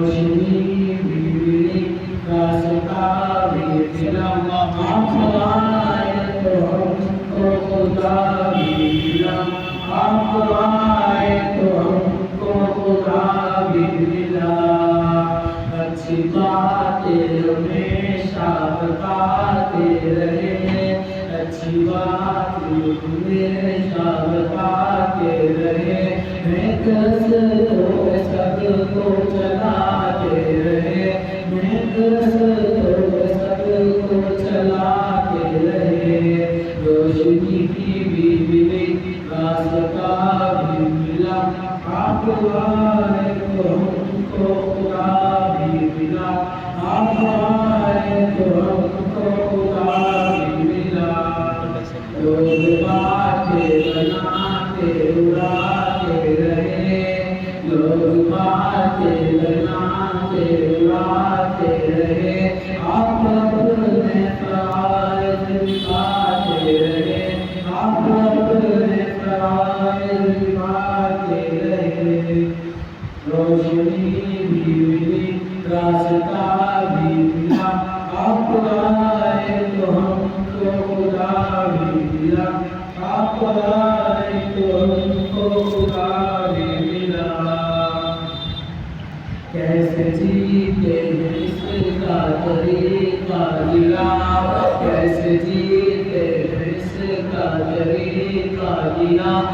روشنی بھی ملی راستہ بھی ملا آپ آئے تو ہم کو خدا بھی ملا آپ آئے تو ہم کو خدا بھی ملا اچھی باتیں ہمیشہ بتاتے رہے اچھی باتیں ہمیشہ بتاتے رہے محنت تو سب کو چلاتے رہے محنت تو سب کو چلاتے رہے روشنی کی بھی ملی راستہ بھی ملا آپ آئے تو ہم کو خدا بھی ملا آپ آئے تو ہم کو خدا بھی ملا لوگ باتیں بناتے اڑاتے رہے لوگ باتیں بناتے اڑاتے رہے آپ اپنے فرائض نبھاتے رہے آپ اپنے فرائض نبھاتے رہے روشنی بھی ملی راستہ بھی ملا آپ آئے تو ہم کو خدا بھی ملا آپ آئے تو ہم کو خدا بھی ملا کیسے جیتے ہیں اس کا طریقہ دلا کیسے جیتے ہیں اس کا طریقہ دلا